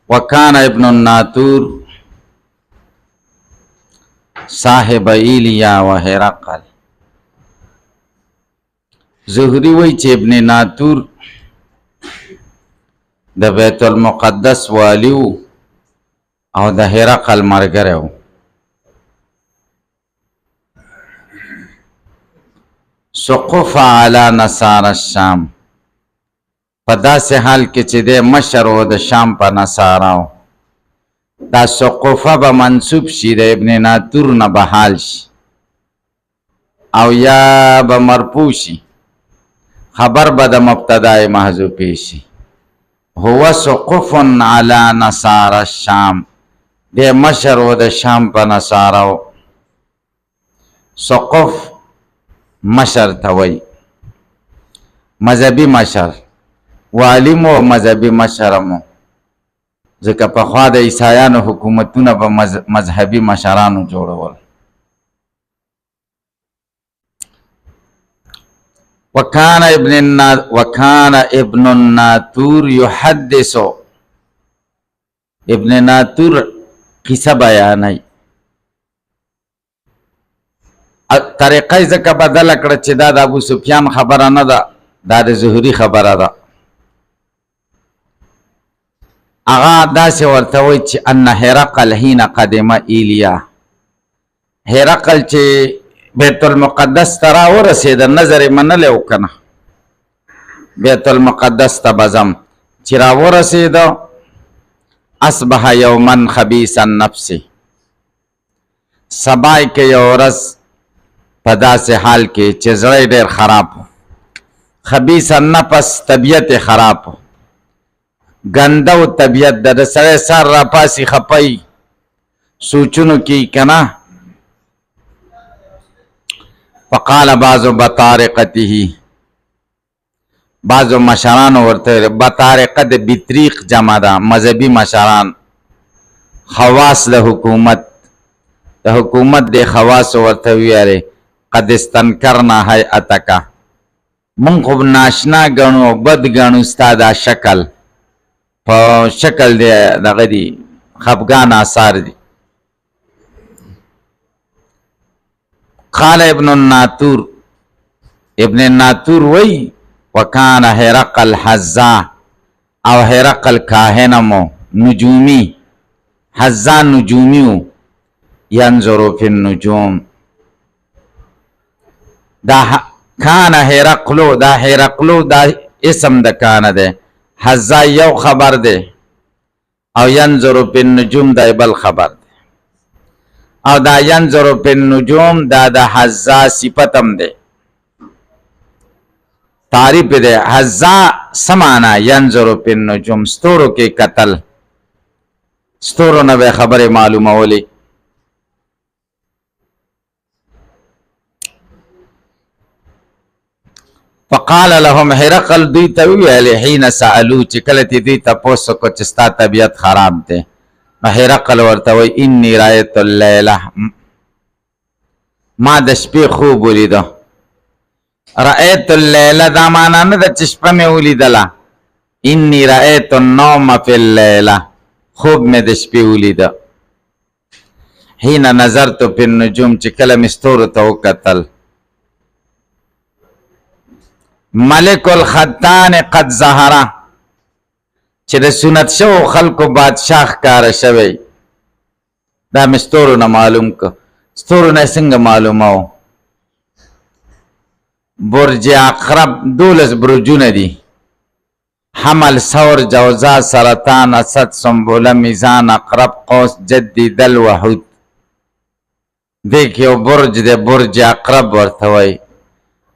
وکان ابن الناطور صاحب ایلیا و هرقل. زهری وی چې ابن ناطور د بیت المقدس والیو او د هرقل مرګره و. سقف علی نصارى الشام، په داسې حال کې چې د مشر و د شام په نصاراو. دا سقفه به منصوب شي د ابن ناطور نه به حال شي او یا به مرفوع شي، خبر به د مبتدای محذوفی شي. هو سقف علی نصارى الشام، د مشر و د شام په نصاراو. سقف مشر ته وایي، مذهبي مشر، والیم و مذهبي مشرمو، ځکه پخوا د عیسایانو حکومتونه به مذهبي مشرانو جوړول. وکان ابن الناطور یحدث، ابن ناطور قصه بیانای. طریقه ځکه بدله کړه چې دا د ابو سفیان خبره نه ده، دا د زهري خبره ده. هغه داسې ورته وایي چې ان هرقل حین قدم ایلیا، هرقل چې بیت المقدس ته راورسېد، نظر یې منلی و که نه، بیت المقدس ته به ځم. چې راورسېد اصبح یوما خبیث النفس، سبا یې که یو ورځ په داسې حال کې چې زړه یې ډېر خراب و. خبیث النفس طبیعت یې خراب و، ګنده و طبیعت ده. د سړی سر را پاسي خپی سوچونو کې که نه. فقال بعضو بطارقته، بعضو مشرانو ورته بطارقه د بطریق جمع ده، مذهبي مشران، خواص د حکومت، د حکومت د خواص ورته ویاره قد استنکرنا هیئتک، مونږ خو ناشنا ګڼو، بد ګڼو ستا دا شکل، په شکل دی دغه دي خفګان آثار دي. قال ابن الناطور، ابن الناطور وی وکان هرقل حزا، او هرقل کاهنمو نجومی، حزا نجومیو، ینظرو فی النجوم. دا کان هرقلو، دا هرقلو دا اسم د کان ده، حزا یو خبر ده او ینظرو فی النجوم دا بل خبر ده. او دا ینظرو فی النجوم دا د حزا صفتم ده، تعریف ده. حزا سمانا ینظرو فی النجوم، ستورو کې قتل، ستورو نه به خبر معلومه ولی. فقال لهم هرقل، دوی ته وویل حین سألو، چې کله چې دوی تپوس وکړو چې ستا طبیعت خراب دی، نو هرقل ورته وایي انی رأیت اللیله، ما د شپې خوب ولیده. رأیت اللیله دا معنا نه ده چې شپه مې ولیدله، انی رأیت النوم فی اللیله، خوب مې د شپې ولیده. حین نظرت فی النجوم، چې کله مې ستورو ته وکتل. ملک الختان قد ظهره، چې د سنت شو خلکو بادشاہ ښکاره شوی. دا مې ستورو نه معلوم که. ستورو نه څنګه معلومه و؟ برج عقرب 12 برجونه دي، حمل، ثور، جوزا، سرطان، اسد، سنبله، میزان، عقرب، قوس، جدي، دل، وحود. دیک یو برج دی، برج عقرب ورته وایي.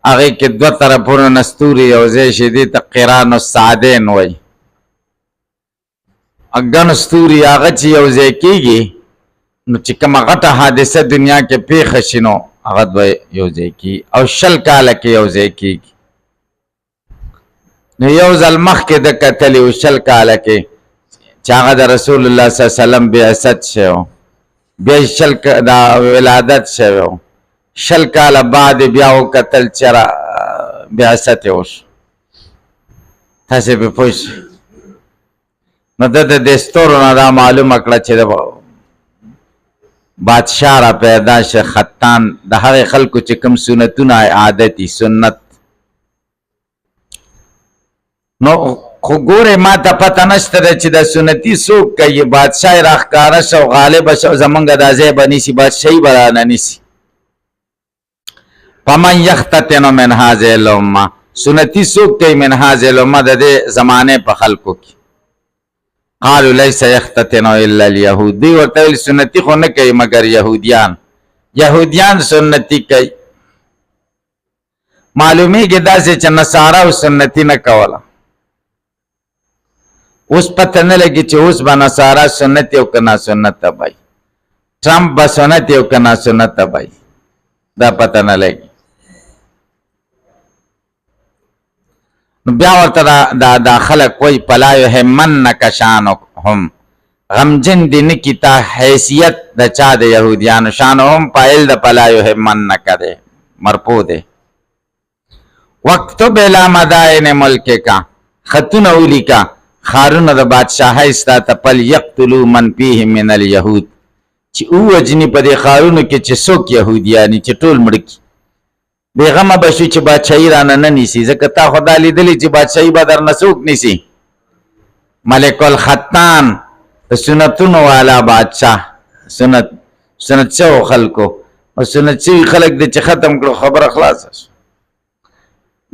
هغې کې 2 طرفونه نه ستوري یو ځای شي، دې ته قران الساعدین وایي. ګڼ ستوري هغه چې یو ځای کېږي، نو چې کومه غټه حادثه دنیا کې پېښه شي نو هغه به یو ځای کېږي، او 20 کاله کې یو ځای کېږي. نو یو ځل مخکې د کتلي و 20 کاله کې چې هغه د رسول الله صلی الله علیه وسلم بعثت شوی و، بیا 20 د ولادت شوی و، 20 کاله بعد بیا وکتل چې بعثت یې وشو. تاسې پې پوه شئ. نو د دستور نه دا معلومه کړه چې بادشاہ را پیدا شه خطان د هغه خلکو چې کوم سنتونه عادتي سنت نو خو ګوره ما ته پته نشته چې د سنتي څوک کوي بادشاہ راښکاره شو غالب شو زمونږ د ځای به نیسي بادشاهي به رانه نیسي فمن یختتن من هذه الامه سنتي څوک کوي من هذه الامه د دې زمانې په خلکو کې قالوا ليس يختتن الا اليهود دی ورته ویل سنتي خو نه کوي مگر یهودیان سنتي کوي معلومیږي داسې چې نصارا او سنتي نه کوله اوس پته نه لګي چې اوس به نصارا سنت او که ناسنت تبای ټرمپ به سنت او که ناسنت تبای دا پته نه لګي نو بیا ورته دا خلک وایي فلا یهمنک شانهم غمجن دي نه کی تا حیثیت د چا د یهودیانو شانهم فاعل د فلا یهمنک ده مرفوع ده وقت بلا مدائن ملک کا خطون اولی کا خارون د بادشاہی ستا تپل یقتلو من فیه من الیهود چې او وجنی په دې خارونو کې چې څوک یهودیانی چې ټول مړکی بیغمه بشو چې بادشاہی رانه نه نیسی ځکه تا خدا لیدلی چې بادشاہی به در نه څوک نیسی ملک الختان سنتونو والا بادشاہ سنت شو خلکو او سنت شوي خلک د چې ختم کړو خبره خلاصه شو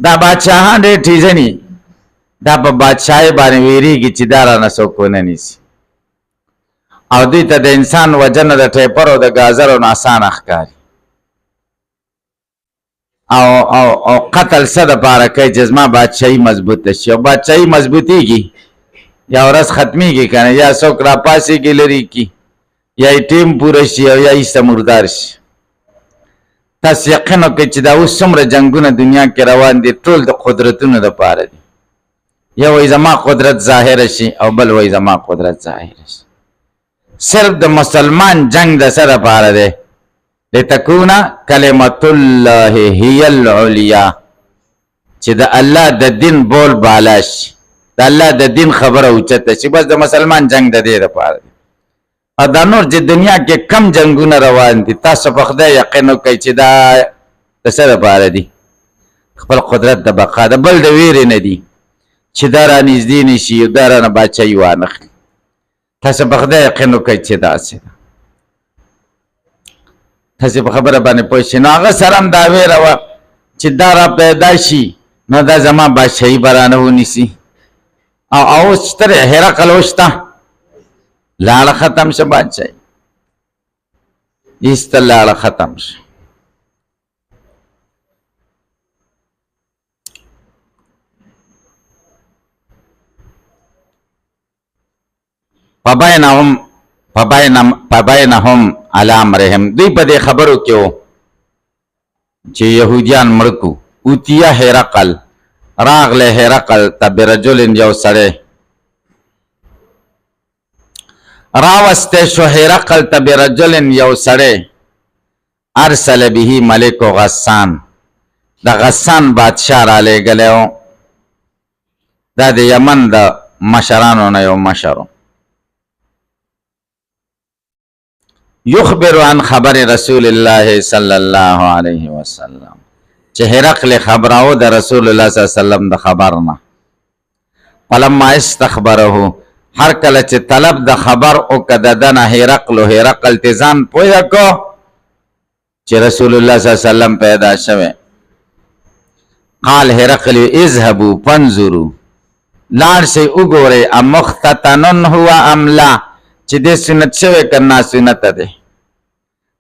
دا بادشاہان ډېر ټیزني دا په بادشاہي باندې ویریږي چې دا رانه څوک ونه نیسي او دوی ته د انسان وجنه د ټیپر او د ګازرو نه اسانه ښکاري او قتل څه دپاره کوي چې زما بادشاهي مضبوطه شي او بادشاهي مضبوطېږي یا ورځ ختمیږي که نه یا څوک راپاسېږي لرې کي یا یې ټیم پوره شي او یا ایسته مردار شي تاسو یقین وکړئ چې دا اوس څومره جنګونه دنیا کې روان دي ټول د قدرتونو دپاره دي یو وایي زما قدرت ظاهره شي او بل وایي زما قدرت ظاهره شي صرف د مسلمان جنگ د څه دپاره دی لتكون کلمت الله هي العلیا چې د الله د دین بول بالا شي د الله د دین خبره اوچته شي بس د مسلمان جنگ د دې لپاره دی او دا نور چې دنیا کې کم جنگونه روان دي تاسو په خدای یقین وکړئ چې دا د څه لپاره دي خپل قدرت د بقا د بل د ویرې نه دي چې دا رانږدې نه شي او دا رانه باچایي وانخلي تاسو په خدای یقین وکړئ چې داسې ده تاسې په خبره باندې پوه شئ نو هغه سره هم دا ویره وه چې دا را پیدا شي نو دا زما بادشاهي به رانه ونیسي او اوس شته دی هرقل اوس شته لاړه ختم شه بادشاهي ایسته لاړه ختم شه فبینهم علی امرهم دوی په دې خبرو کې وو چې یهودیان مړ کړو اوتیه هرقل راغله هرقل ته برجل یو سړی راوسته شو هرقل ته برجل یو سړی ارسل به ملک غسان د غسان بادشاہ را لېږلی و دا د یمن د مشرانو نه یو مشر یخبر عن خبر رسول الله صلی الله علیه وسلم چې هرقل خبراو د رسول الله صلی الله علیه وسلم د خبرنا فلما استخبره هر کله چې طلب د خبر او کده دنه هرقل تزان پویا کو چې رسول الله صلی الله علیه وسلم پیدا شوه قال هرقل اذهبوا فانظروا لاړ شئ وګورئ امختتن هو ام لا چې دې سنت شوی کنا سنت ده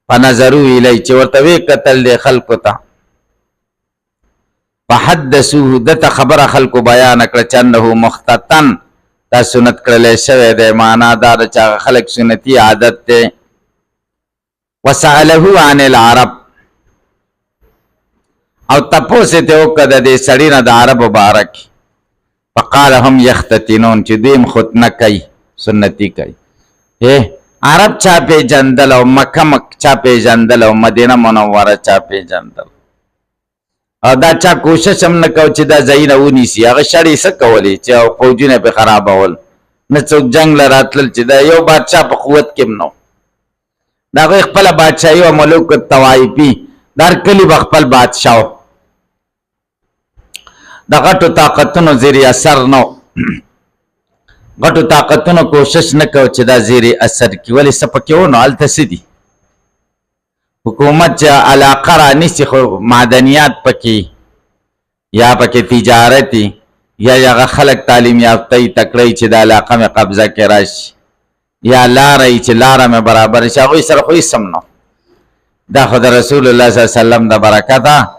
فنظروا الی چې ورته وی قتل دې خلکو ته فحدثوه دته خبره خلکو بیان کړ چې انه مختتن دا سنت کړل شوی دی معنا دا چې خلک سنتي عادت ده وسأله عن العرب او تپوسه ته وکړه د سړی نه د عرب مبارک فقال هم یختتنون چې دیم ختنه کوي سنتي کوي عرب چا پیژندل او مکه چا پیژندل او مدینه منوره چا پیژندل او دا چا کوشش هم نه کو چې دا ځایونه ونیسي هغه شړې څه کولی چې فوجونه پې خرابول نه څوک جنگ لراتل چې دا یو بادشاہ په قوت کې نو دا غو خپل بادشاہي او ملوک الطوائفي در کلی بخپل بادشاہ د غټو طاقتونو زیری اثر نو غټو طاقتونو کوشش نکو چې دا زیری اثر کی ولی سپکیو نو التسدي حکومت چې علاقه را نسی خو معدنیات پکې یا پکې تجارتي یا خلق تعلیم یافته تکړی چې د علاقه مې قبضه کې راشي یا لارې چې لاره مې برابر شي هغوی سره خو هېڅ هم نه دا خو د رسول الله صلی الله علیه وسلم د برکته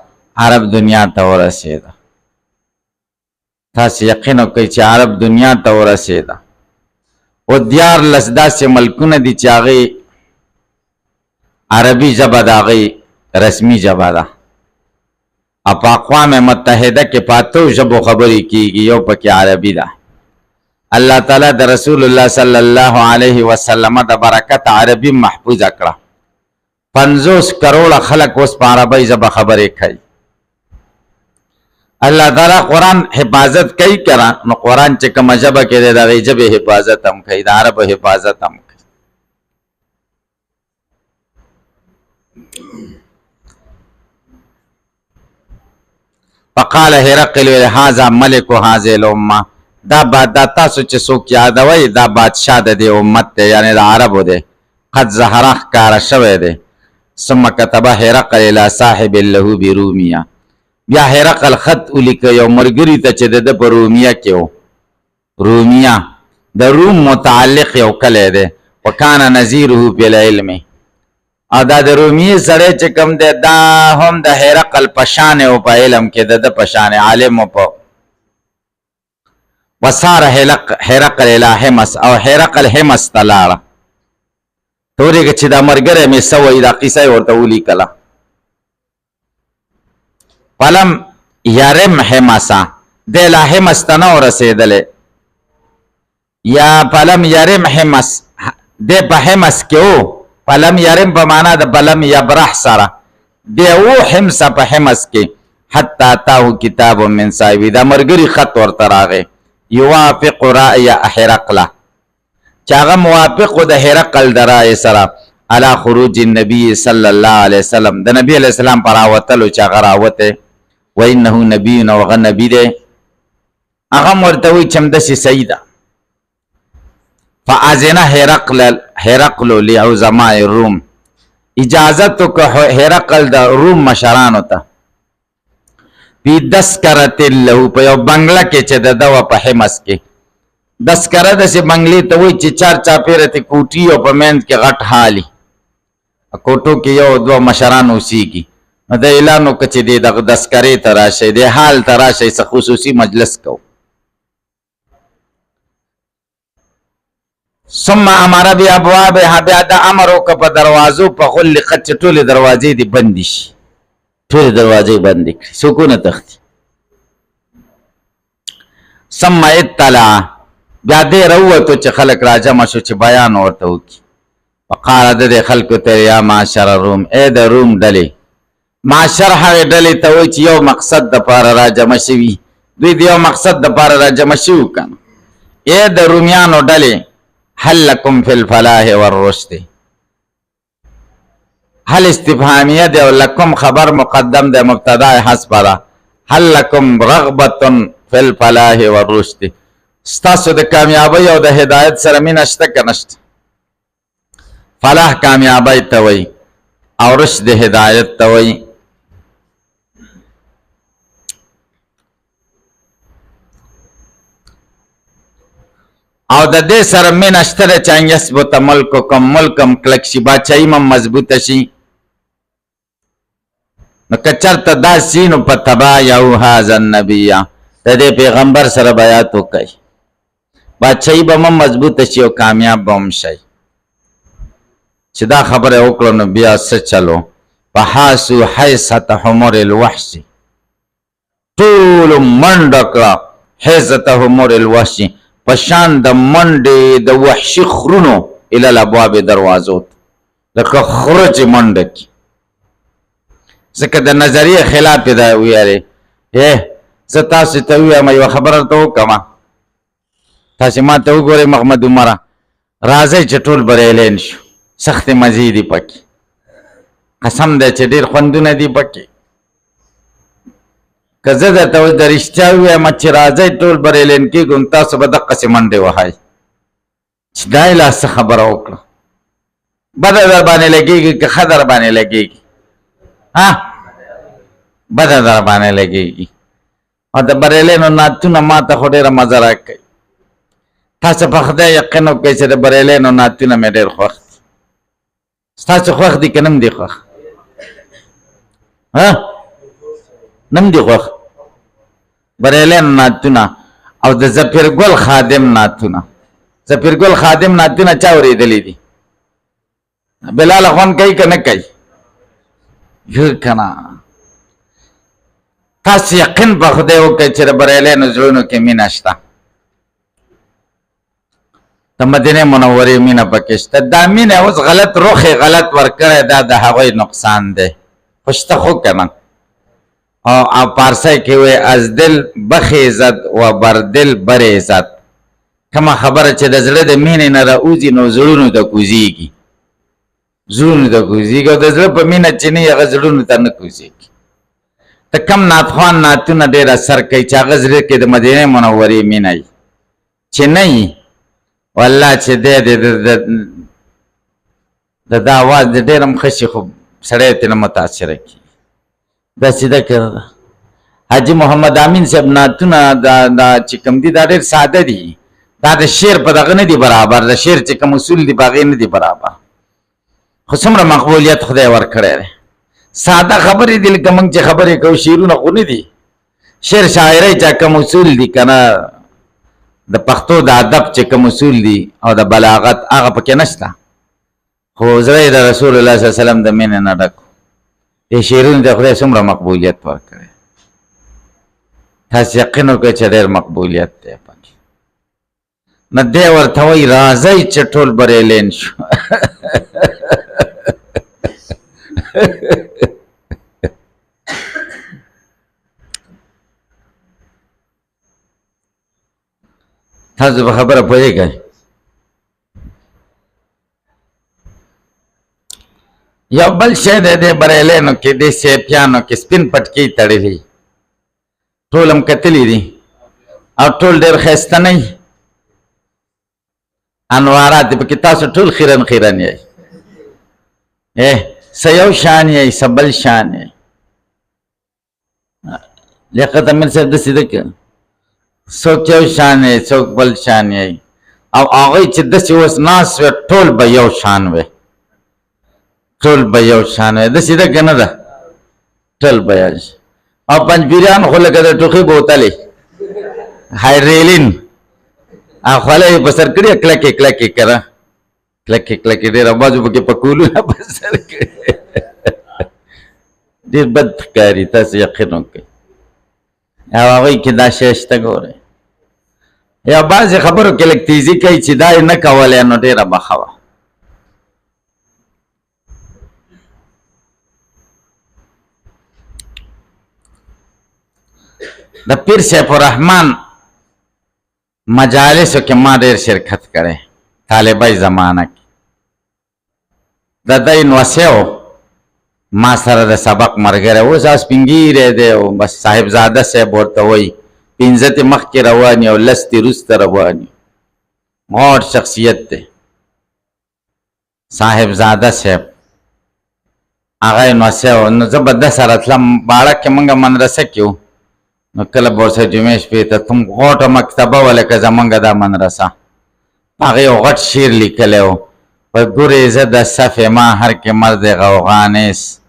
عرب دنیا ته ورسېده تاسو یقین وکړئ چې عرب دنیا ته ورسېده او 14 داسې ملکونه دي چې هغې عربي ژبه د هغې رسمي ژبه ده او په اقوام متحده کې په 8 ژبو خبرې کېږي یو پکې عربي ده الله تعالی د رسول الله صلی الله علیه وسلم د برکت عربي محفوظه کړه 50 کروڑه خلک اوس په عربي ژبه خبرې کوي الله تعالی قرآن حفاظت کوي کرا نو قرآن چې کومه ژبه کې دی د هغې ژبې حفاظت هم کوي د عربو حفاظت هم کوي فقال هرقل هذا ملك هذه الامه دا تاسو چې څوک یادوي دا بادشاہ د دې امت دی یعنی د عربو دی قد ظهر ښکاره شوی دی ثم كتب هرقل الى صاحب له بروميه بیا هرقل خط ولیکه یو مرګري ته چې د په رومیه کې و رومیه د روم متعلق یو کلی دی وکانه نظیره فی العلم او دا د رومیه سړی چې کوم دی دا هم د هرقل په شان او په علم کې د په شان عالم په وصار هرقل الى حمص او هرقل حمص ته لاړه تورې چې دا مرګره مې سوی دا قصه ورته ولیکله فلم یرم حمصا د لا حمص ته نه ورسېدلې یا فلم یرم حمص د په حمص کې و فلم یرم په معنا د فلم یبرح سره د و حمص په حمص کې حتی تاو کتاب من صاحبی دا مرګري خط ورته راغی یوافق رأی هرقل چې هغه موافق د هرقل د رأی سره علی خروج النبي صلی الله علیه وسلم د نبی علیه السلام پر راوتلو چې هغه راوته و انه نبی او هغه نبی دی هغه ورته وی چې همداسې صحیح ده فاذن هرقل لعظماء الروم اجازت کو هرقل د روم مشرانو ته پی دسکرت له په یو بنگله کې چې د دوا په حمص کې دسکره داسې بنگلې ته وایي چې 4 چاپېره ته کوټي او په منځ کې غټ حالي کوټو کې یو دوه مشران اوسېږي نو د اعلان وکړه چې دغه دسکرې ته راشئ د حال ته راشئ څه خصوصي مجلس کوو ثم امر بابوابها بیا د امر وکړه په دروازو په غلقت چې ټولې دروازې دې بندې شي ټولې دروازې بندې کړي څوک ونه تښتي ثم اطلع بیا دې راووتو چې خلک راجمع شو چې بیان ورته وکړي وقال د خلکو ته یا معاشر الروم ای د روم ډلې معاشر هغې ډلې ته وایي چې یو مقصد دپاره راجمع شوي دوی د یو مقصد دپاره راجمع شوي که نه ای د رومیانو ډلې هل لکم فی الفلاح والرشد هل استفهامیه دی او لکم خبر مقدم دی مبتدا حسب ده هل لکم رغبت فی الفلاح والرشد ستاسو د کامیابی او د هدایت سره مینه شته که نشته فلاح کامیابی ته وایي او رشد هدایت ته وایي او د دې سره مینه شته ده چې ان یثبت ملککم ملکم کلک شي باچایي هم مضبوطه شي نو که چېرته داسې نو په تبایعو هذا النبي د دې پیغمبر سره بیعت وکړئ باچایي به هم مضبوطه شي او کامیاب به هم شئ چې دا خبره وکړه نو بیا څه چلو فحاسو حیثة حمر الوحش ټولو منډه کړه حیثة حمر الوحش پشان د منډې د وحشي خرونو الی الابواب دروازو لکه خره چې منډه کړي ځکه د نظریې خلاف یې دا ویلې زه تاسو ته ووایم یوه خبره درته وکړم تاسې ما ته وګورئ محمد عمره راځئ چې ټول بریلین شو سختې مزې دي پکې قسم دی چې ډېر خوندونه دي پکې که زه درته اوس د رښتیا ووایم چې راځئ ټول بریلین کېږو نو تاسو به دقسې منډې وهئ چې دا یې لا څه خبره وکړه بده در باندې لګېږي که ښه در باندې لګېږي بده در باندې لګېږي او د بریلینو نعتونه ما ته خو ډېره مزه راکوي تاسو په خدای یقین وکړئ چې د بریلینو نعتونه مې ډېر خوښ دي ستاسو خوښ دي که نه م دي خوښ نه م دي خوښ بریلینو نعتونه او د ظفرګل خادم نعتونه ظفرګل خادم نعتونه چا اورېدلي دي بلال خوند کوي که نه کوي که نه تاسو یقین په خدای وکړئ چې د بریلینو زړونو کې مینه شته د مدینې منورې مینه پکې شته دا مینه اوس غلط روخې غلط ورکړی دا د هغوی نقصان دی خو شته خو که نه او پارسی کې وایي از دل بخیزد و بر دل بریزد کومه خبره چې د زړه د مینې نه راوځي نو زړونو ته کوزېږي زړونو ته کوزېږي او د زړه په مینه چې نه وي هغه زړونو ته نه کوزېږي ته کم نعتخوان نعتونه ډېر اثر کوي چې هغه زړه کې د مدینې منورې مینه وي چې نه وي والله چې دی د دا اواز د ډېر هم ښه شي خو سړی ترې نه متاثره کېږي دا سیده کړه ده حاجي محمد امین صاحب نعتونه دا چې کوم دي دا ډېر ساده دي دا د شعر په دغه نه دي برابر د شعر چې کوم اصول دي په هغې نه دي برابر خو څومره مقبولیت خدای ورکړی دی ساده خبرې دي لکه موږ چې خبرې کوو شعرونه خو نه دي شعر شاعرۍ چا کوم اصول دي که نه د پښتو د ادب چې کوم اصول دي او د بلاغت هغه پکې نشته خو زړه یې د رسول الله صلی الله علیه وسلم د مینې نه ډک دې شعرونو ته خدای څومره مقبولیت ورکړی تاسو یقین وکړئ چې ډېر مقبولیت دی پکې نه دی ورته وایي راځئ چې ټول بریلین شو تاسو په خبره پوهېږئ یو بل شی دی دې بریلینو کې دې سیپیانو کې سپین پټکي تړلي ټول هم کتلي دي او ټول ډېر ښایسته نه وي انوارات دي پکې تاسو ټول خیرن خیرن یئ څه یو شان یئ څه بل شان یئ لیاقت امیر صاحب داسې ده که څوک یو شان یې څوک بل شان یې او هغوی چې داسې اوس ناست وی ټول به یو شان وی ټول به یو شان وی داسې ده که نه ده ټول به یو شان او پنجپیریان خو لکه د ټوخي بوتلې هایډریلین او خوله یې په سر کړي کلکې کلکې که نه کلکې کلکې ډېر بازو پکې پکولونه په سر کړي ډېر بد ښکاري تاسو یقین وکړئ او هغوی کې دا شی شته ګورئ یا بعضې خبرو کې لږ تیزي کوي چې دا یې نه کولی نو ډېره بخه وه د پیر سیف الرحمن مجالسو کې ما ډېر شرکت کړی طالبۍ زمانه کې د دی نوسی و ما سره د سبق ملګری اوس سپین ږیری دی او بس صاحبزاده صاحب ورته وایي پنځه تې مخکې روان یي او لس تې وروسته روان یي غوړ شخصیت دی صاحبزاده صاحب هغه یې نوسی و نو زه به ده سره تلم باړه کې موږ مدرسه کې وو نو کله به ورسره جمعې شپې ته تم غوټه مکتبه وه لکه زمونږ دا مدرسه هغې یو غټ شعر لیکلی و و گریز صف ما هر که مرد غوغا نیست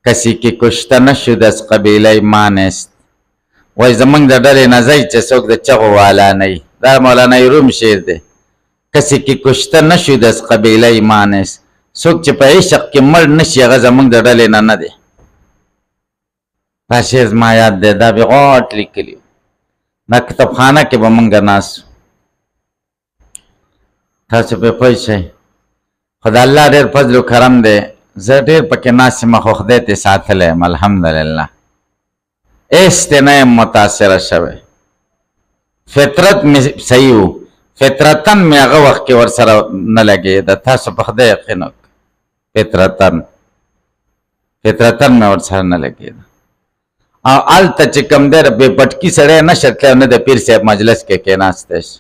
کسی که کشته نشد از قبیله ما نیست وای زمونږ د ډلې نه ځئ چې څوک د چغو والا نه وي دا مولانا روم شعر دی کسی که کشته نشد از قبیله ما نیست څوک چې په عشق کې مړ نشي هغه زمونږ د ډلې نه نه دی دا شعر زما یاد دی دا بې غوټ لیکلي دا کتابخانه کې به مونږ ناست تاسو پرې پوه شئ خو د الله ډېر فضل و کرم دی زه ډېر پکې ناست یم خو خدای ترې ساتلی یم الحمدلله هېڅ ترې نه یم متاثره شوی فطرت مې صحیح و فطرتن مې هغه وخت کې ورسره نه لګېده. تاسو په خدای یقین وکړئ، فطرتن مې ورسره نه لګېده. او هلته چې کوم دی بې پټکي سړی نشه تللی، نه د پیر صاحب مجلس کې کېناستی شي.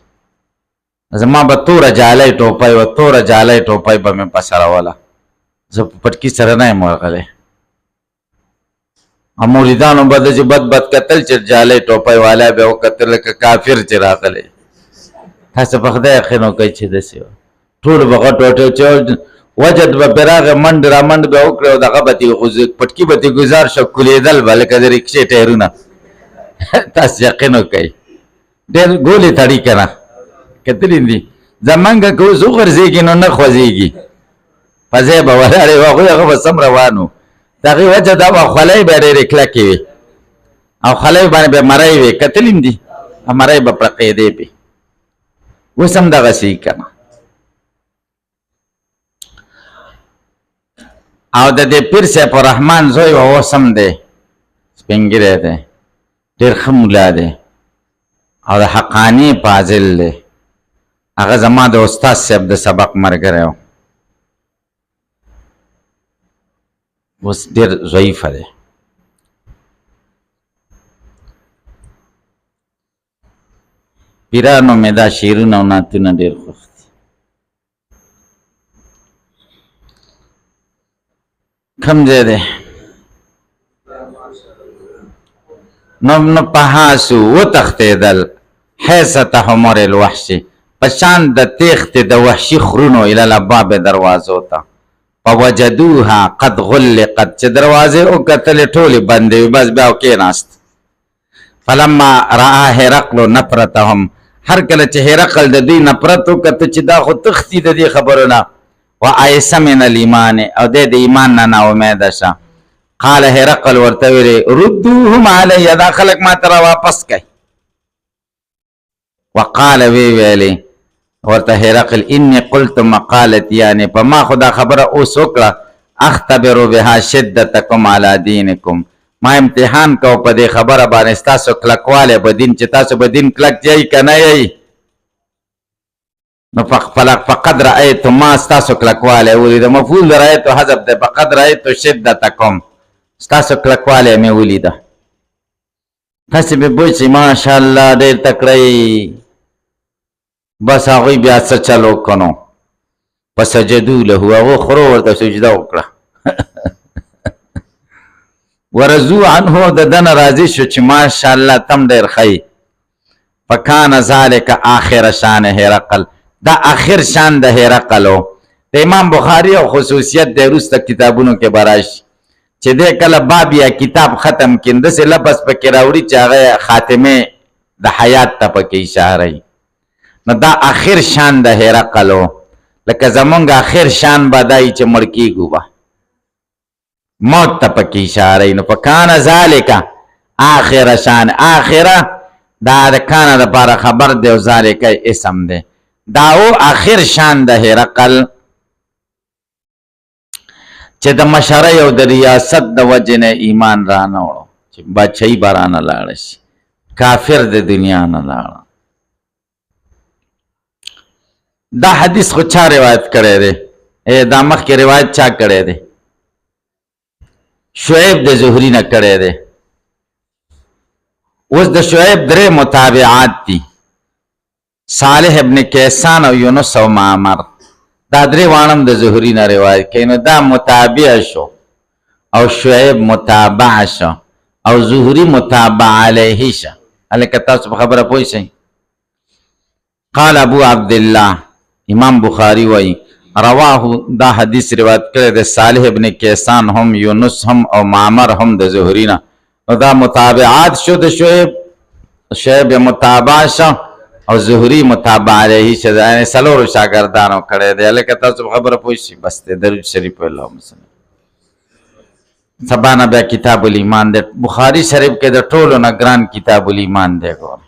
زما به توره جالۍ ټوپۍ وه، توره جالۍ ټوپۍ به مې په سره وله، زه په پټکي سره نه یم ورغلی. او مریدانو به د چې بد کتل چې جالۍ ټوپۍ والا به یې وکتل لکه کافر چې راغلی. تاسو په خدای یقین وکړئ چې داسې وه. ټول به غټ وټ چې وجد به پرې راغی، منډ را منډ به وکړې او دغه به پټکي به ترې ګزار شو، کولیدل به لکه د رکشې ټایرونه. تاسو یقین وکړئ ډېر ګولې تړي که نه کتلي دي. زمونږ که اوس وغورځېږي نو نه خوځېږي، په ځای به ولاړې وه. هغوی هغه به سم روان وو. د هغې وجه دا وه خولۍ به یې ډېرې کلکې وې او خولۍ باندې به مرۍ وې، کتلي دي مرۍ به پړقېدې پې. اوس هم دغسې که نه. او د دې پیر صاحب الرحمن زوی و، اوس هم دی، سپین ږیری دی، ډېر ښه ملا دی او د حقاني فاضل دی. هغه زما د استاد صاحب د سبق ملګری و، اوس ډېر ضعیفه دی. پیرانو مې دا شعرونه او نعتونه ډېر خوښ دي. کوم ځای دی؟ نو پهاسو وتښتېدل حیثیت حمر الوحش، په شان د تیښتې د وحشي خرونو الی الابواب دروازو ته. فوجدوها قد غلقت، چې دروازې وکتلې ټولې بندې وې، بس بیا کېناست. فلما رأى هرقل نفرتهم، هر کله چې هرقل د دوی نفرت وکته چې دا خو تښتي د دې خبرونه، وایس من الایمان، او د ایمان نه ناامیده شه. قال هرقل ورته ویلې ردوهم علی، دا خلک ما ته را واپس کړئ. وقال ویلې ورته هرقل انی قلت مقالتی، یعنی په ما خو دا خبره اوس وکړه، اختبر بها شدتکم علی دینکم، ما امتحان کو په دې خبره باندې ستاسو کلکوالی په دین، چې تاسو به دین کلک یی که نه یی. نو فقد رأیت، ما ستاسو کلکوالی ولیده. مفعول د رأیتو حذف دی، فقد رأیت شدتکم، ستاسو کلکوالی مې ولیده. تاسې به پوه شئ ماشاءالله ډېر تکړه یې. بس هغوی بیا څه چل وکړو نو فسجدو له، هغو خرو ورته سجده وکړه. ورضو عنه، د دنه راضي شو چې ماشاءالله تم ډېر ښه. فکان ذلک آخر شان هرقل، دا آخر شان د هرقل و. د امام بخاري او خصوصیت دی، وروسته کتابونو کې به راشي چې دی کله باب یا کتاب ختم کړي داسې لفظ پکې راوړي چې هغه خاتمې د حیات ته پکې اشاره وي. نو دا آخر شان د هرقل و، لکه زمونږ آخر شان به دا وي چې مړ کېږو به، موت ته پکې اشاره وي. نو فکان ذلک آخر شان، آخره دا د کانه دپاره خبر دی او ذلک اسم دی. دا او آخر شان د هرقل چې د مشرۍ او د ریاست د وجې نه ایمان را نه وړو، چې بادشاهي به را نه لاړه شي، کافر د دنیا نه لاړه. دا حدیث خو چا روایت کړی دی؟ دا مخکې روایت چا کړی دی؟ شعیب د زهري نه کړی دی. اوس د شعیب درې متابعات دي، صالح ابن کیسان او یونس او معمر. دا درې واړه د زهري نه روایت کوي. نو دا متابع شو او شعیب متابع شو او زهري متابع علیه شه. هلکه تاسو په خبره پوه شئ. قال ابو عبدالله، امام بخاری وایي رواه، دا حدیث روایت کړی د صالح ابن کیسان هم، یونس هم او معمر هم د زهري نه. نو دا متابعات شو د شعیب متابع شو او زهري متابع علیه شه، یعنې څلورو شاګردانو کړی دی. هلکه تاسو په خبره پوه شئ. بس دی درود شریف اللهم صل. سبا نه بیا کتاب الایمان دی، بخاري شریف کې د ټولو نه ګران کتاب الایمان دی. ګوره